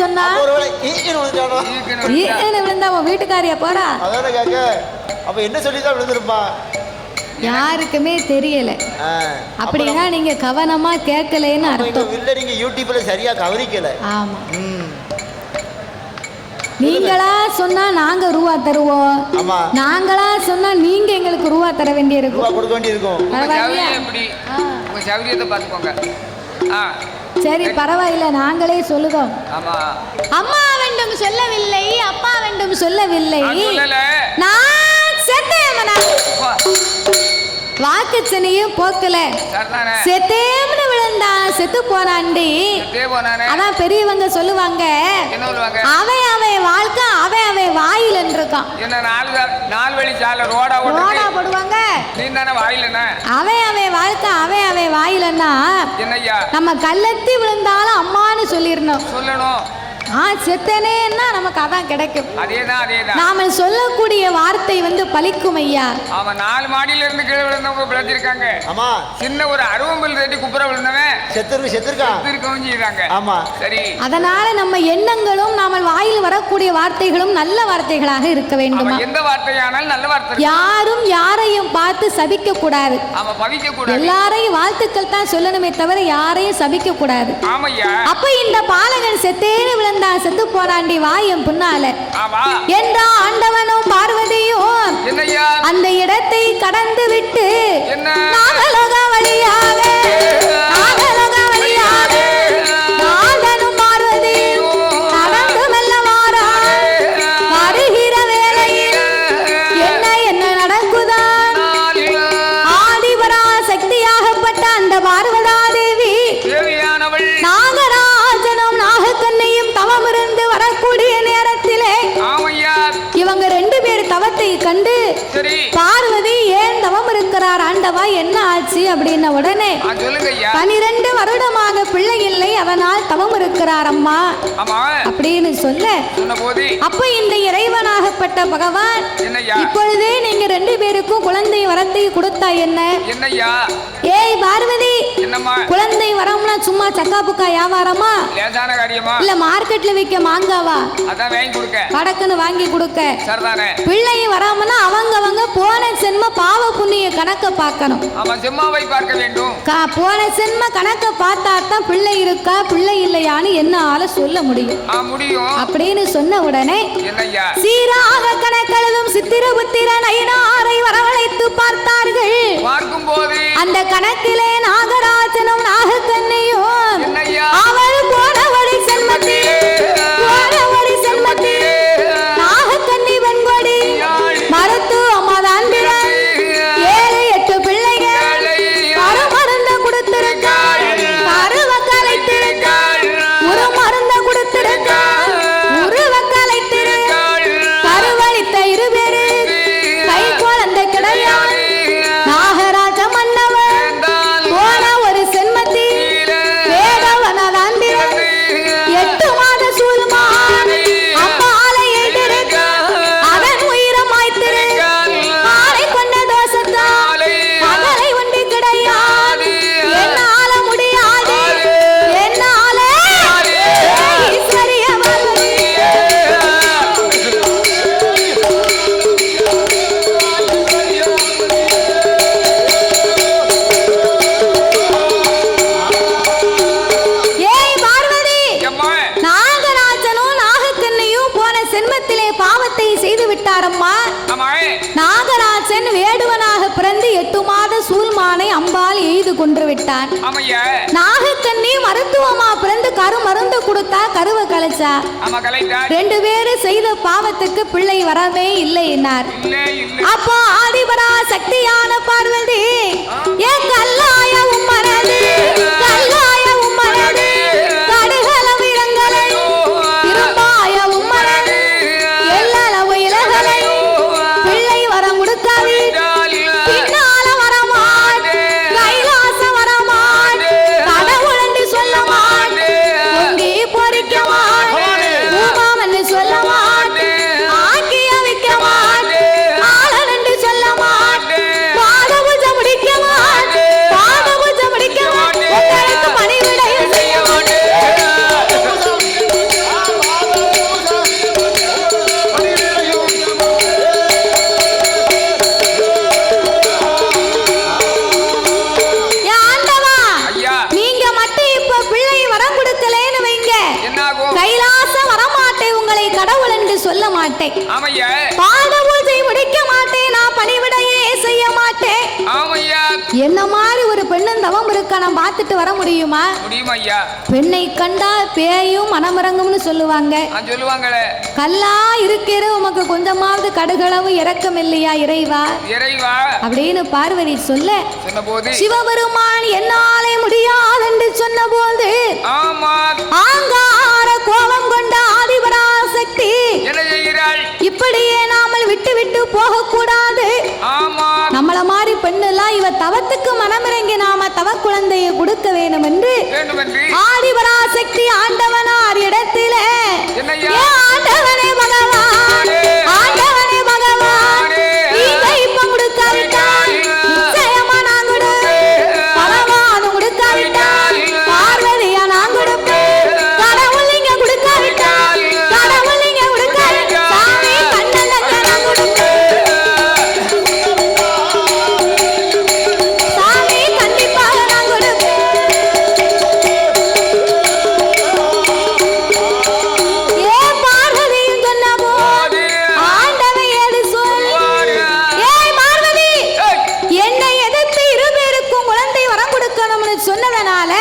சொன்னா விழுந்தா உன் வீட்டுக்காரியா போறா? அப்ப என்ன சொல்லிதான் விழுந்திருப்பா? யாருக்குமே தெரியல. அப்படின்னா நீங்க கவனமா கேட்கலன்னு அர்த்தம். இல்ல, நீங்க யூடியூப்ல சரியா கவனிக்கல. ஆமா, நீங்களா சொன்னா நாங்க ரூபா தருவோம், நாங்களா சொன்னா நீங்க எங்களுக்கு ரூபா தர வேண்டியிருக்கும், கொடுக்க வேண்டியிருக்கும். சரி பரவாயில்ல, நாங்களே சொல்லுதோம். அம்மா வேண்டும் சொல்லவில்லை, அப்பா வேண்டும் சொல்லவில்லை, நான் செத்தேன். வாக்குச்சனையும் போக்கல, செத்தேம்னு விழுந்தா செத்து போனாண்டி. அதான் பெரியவங்க சொல்லுவாங்க, அவன் வாழ்க்கை அவன் வாயில இருக்கான். ரோடா போடுவாங்க, அவன் வாழ்க்கை அவன் வாயிலன்னா நம்ம கள்ளத்தி விழுந்தாலும் அம்மான்னு சொல்லிடணும். செத்தனேன்னா நமக்கு அதான் கிடைக்கும். நாம சொல்லக்கூடிய வார்த்தை பலிக்கும் ஐயா. அவன் 4 மாடியில இருந்து கீழே விழுந்தவங்க பிழைச்சிருக்காங்க. ஆமா, சின்ன ஒரு அருவம்பல் ரெட்டி குப்புற விழுந்தவன் செத்துருக்காங்க. ஆமா, சரி. அதனால நம்ம எண்ணங்களும் நாம வாயில் வரக்கூடிய வார்த்தைகளும் நல்ல வார்த்தைகளாக இருக்க வேண்டும். எந்த வார்த்தையானாலும் நல்ல வார்த்தை. யாரும் யாரையும் பார்த்து சபிக்க கூடாது. ஆமா, பவிக்க கூடாது. எல்லாரையும் வாழ்த்துக்கள் தான் சொல்லணுமே தவிர யாரையும் சபிக்க கூடாது. ஆமையா. அப்ப இந்த பாலகன் செத்தேன்னு விழுந்த செத்து போறாண்டி வாயம் புண்ணால என்ற ஆண்டவனும் பார்வதியும் அந்த இடத்தை கடந்து விட்டு நாகலோக வழியாக நாதனும் பார்வதியும் நடந்து மெல்ல வருகிற வேளையில் என்ன நடக்குதான் ஆதிபரா சக்தியாகப்பட்ட அந்த பார்வதா தேவி நாகராஜனும் நாகக்கண்ணையும் தவம் இருந்து வரக்கூடிய நேரத்திலே இவங்க 2 பேர் தவத்தை கண்டு பார்வதி ஏன் தவம் இருக்கிறார் ஆண்டவா, என்ன ஆச்சு அப்படின்ன உடனே 12 வருடமாக பிள்ளை இல்லை, அதனால் தவம் இருக்கிறார் அம்மா அப்படின்னு சொல்ல, அப்ப இந்த இறைவனாகப்பட்ட பகவான் இப்பொழுதே நீங்க 2 பேருக்கும் குழந்தை வரத்தை கொடுத்தா என்ன? ஏய் பார்வதி, குழந்தை வரம்னா சும்மா சக்கா புக்கா வியாபாரமா இல்ல மார்க்கெட்ல விற்க மாங்காவா கடக்குன்னு வாங்கி கொடுக்க? பிள்ளை வராமனா அவங்க போன சென்ம பாவ புண்ணிய கணக்க பார்க்கணும். போன சென்ம கணக்க பார்த்தா தான் பிள்ளை இருக்கா பிள்ளை இல்லையான்னு என்னால சொல்ல முடியும் அப்படின்னு சொன்ன உடனே சீராக கணக்கெழுதும் சித்திரபுத்திரன் ஐனாரை வரவழைத்து பார்த்தார்கள். அந்த கணக்கிலே நாகராஜனும் நாகக்கண்ணையும் அவள் போன வழி செல்மத்தில் நாகக்கண்ணி வெண்கொடி மருத்துவமாதான் 7-8 பிள்ளைகள் மருந்த கொடுத்திருக்காள், கருவ கலைத்திருக்காள், ஒரு மருந்த கொடுத்திருக்காள், உருவ கலைத்திருக்காள், கருவளித்த 2 பேரு கை குழந்தை கிடையாது. நாகராஜ மன்னவன் போன ஒரு சென்மத்தி வேதவனதான் 8 மாத சூழ்மான் அம்மாலை எழுதிருக்க அவன் உயிரமாய்த்திரு ஆளை கொண்ட தோஷத்தால் மகளை ஒன்று கிடையாது, என்னால முடியாது, என்னால ஈஸ்வரிய பாவத்தை செய்து விட்டாரம்மா. நாகராஜன் வேடுவனாக பிறந்து 8 மாத சூழ்மானை அம்பால் எய்து கொன்று விட்டான். நாகக்கண்ணி மருத்துவமா பிறந்து மருந்து கொடுத்தா கருவ கலைச்சா. 2 பேரும் செய்த பாவத்துக்கு பிள்ளை வரவே இல்லை என்னார். அப்போ ஆதிபரா சக்தியான பார்வதி என் கல்லாய உம்மனது கல்லாய உம்மனது கடுகள விரங்களை இரும்பாய உம்மனது எல்லளவு இலகளை பிள்ளை வர முடுக்காவி பின்னால வரமாட் கைலாச வரமாட் கடவுளென்று சொல்ல மாட் பொங்கி பொறிக்க மாட் பூமாவென்று சொல்ல மாட் ஆக்கிய விக்க மாட் ஆளனென்று சொல்ல மாட் பாதபூஜை முடிக்க மாட் பாதபூஜை முடிக்க மாட் ஆகும்? கைலாசம் வரமாட்டேன், உங்களை கடவுள் என்று சொல்ல மாட்டேன். ஆமையா. பாத பூஜை முடிக்க மாட்டேன், நான் பணிவிடையே செய்ய மாட்டேன். ஆமையா. என்ன மாதிரி ஒரு பெண்ணும் தவம் இருக்கா, நான் பார்த்துட்டு வர முடியுமா? முடியும் ஐயா. பெண்ணை கண்டா பேயும் மனமிறங்கும்னு சொல்லுவாங்க. சொல்லுவாங்களே. கல்லா இருக்கிற உமக்கு கொஞ்சமாவது கடுகளவு இரக்கம் இல்லையா இறைவா? இறைவா அப்படின்னு பார்வதி சொல்ல, சொன்னபோது சிவபெருமான் என்னாலே முடியாதென்று சொன்ன போது ஆமா ஆங்கார கோபம் கொண்ட ஆதிபராசக்தி என்ன செய்கிறாள்? இப்படியே நாமல் விட்டு விட்டு போக கூடாது. ஆமா நம்மள மாதிரி பெண்ணெல்லாம் இவ தவத்துக்கு மனமிறங்கி நாம தவ குழந்தையை கொடுக்க வேண்டும் என்று ஆதிபராசக்தி ஆண்டவனார் இடத்திலே ஆண்டவனே பகவான், ஆண்டவனே பகவான், நீங்க இப்ப கொடுக்காவிட்டால் நிச்சயமா நான் கொடுப்பேன். பகவான் கொடுக்காவிட்டால் பார்வதியா நான் கொடுப்பேன். கடவுள் நீங்க கொடுக்காவிட்டால், கடவுள் நீங்க கொடுக்காவிட்டால் சாமி கண்ணலங்க நான் கொடுப்பேன். சாமி கண்டிப்பாக நான் கொடுப்பேன். ஏ பார்வதியும் சொன்ன போது ஆண்டவன் ஏது சொல். ஏய் பார்வதி, என்னை எதிர்த்து இருபேருக்கும் குழந்தை வரம் கொடுக்கணும்னு சொன்னதனால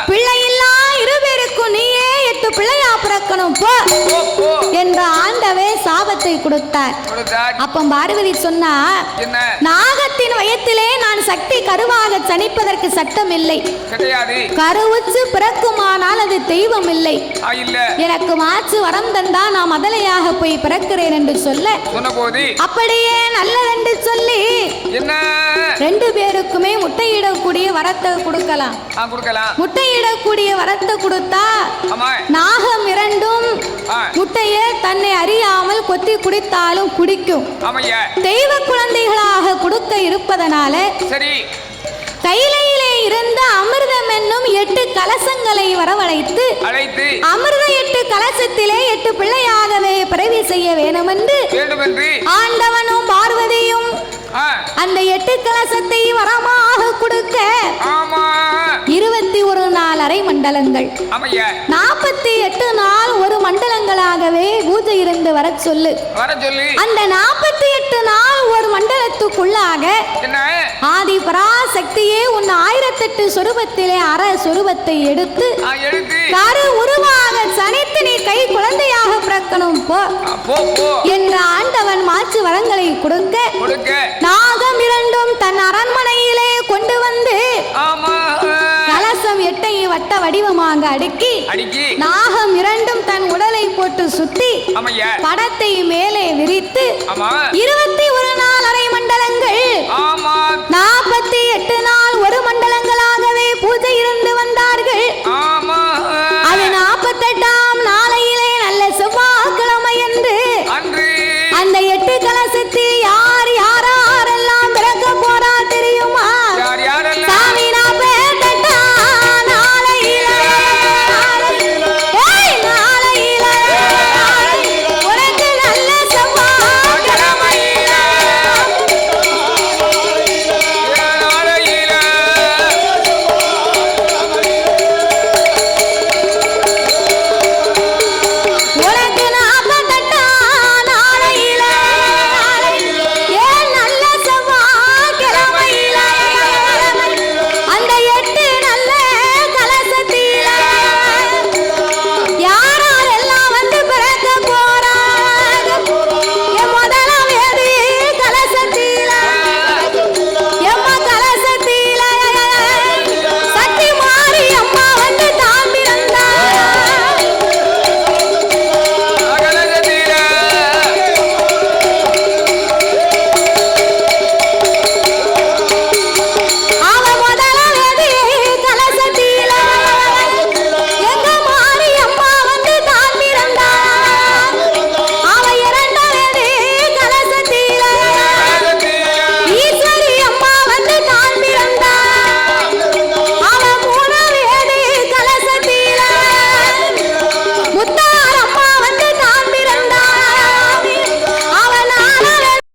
பிள்ளை இல்லா இருபேருக்கும் நீயே 8 பிள்ளையா பிறக்கணும் போ என்ற ஆண்டவே சாபத்தை கொடுத்தார். அப்ப பார்வதி சொன்னா, நாகத்தின் வயத்திலே நான் சக்தி கருவாக சனிப்பதற்கு சட்டம் இல்லை. கருவுச்சு பிறக்குமானால் அது தெய்வம் இல்லை. எனக்கு மாற்று வரம் தந்தா நான் மதலையாக போய் பிறக்கிறேன் என்று சொல்ல, அப்படியே நல்லதென்று சொல்லி 2 பேருக்குமே முட்டையிடக்கூடிய வரத்தை கொடுக்கலாம். முட்டையிடக்கூடிய வரத்தை கொடுத்தா நாகம் 2ம் முட்டையை தன்னை அறியாமல் கொத்தி குடித்தாலும் குடிக்கும். தெய்வ குழந்தைகளாக கொடுக்க இருப்பதனால கையிலே இருந்த அமிர்தம் என்னும் 8 கலசங்களை வரவழைத்து அமிர்த 8 கலசத்திலே 8 பிள்ளையாகவே பிறவி செய்ய வேண்டும் என்று ஆண்டவனும் பார்வதியும் அந்த 8 கலசத்தை வரமாக கொடுக்க 21 நாள் அரை மண்டலங்கள், 48 நாள் ஒரு மண்டலங்களாகவே பூஜை இருந்து வர சொல்லு. அந்த 48 நாள் ஒரு மண்டலத்துக்குள்ளாக ஆதி பராசக்தியே உன் 1008 சொரூபத்திலே அரை சொரூபத்தை எடுத்து கரு உருவாக சனித்து நீ கை குழந்தையாக பிறக்கணும் போ என்ற ஆண்டவன் மாற்று வரங்களை கொடுக்க நாகம் 2ம் தன் அரண்மனையிலே கொண்டு வந்து கலசம் 8ஐ வட்ட வடிவமாக அடுக்கி நாகம் 2ம் தன் உடலை போட்டு சுத்தி படத்தை மேலே விரித்து 20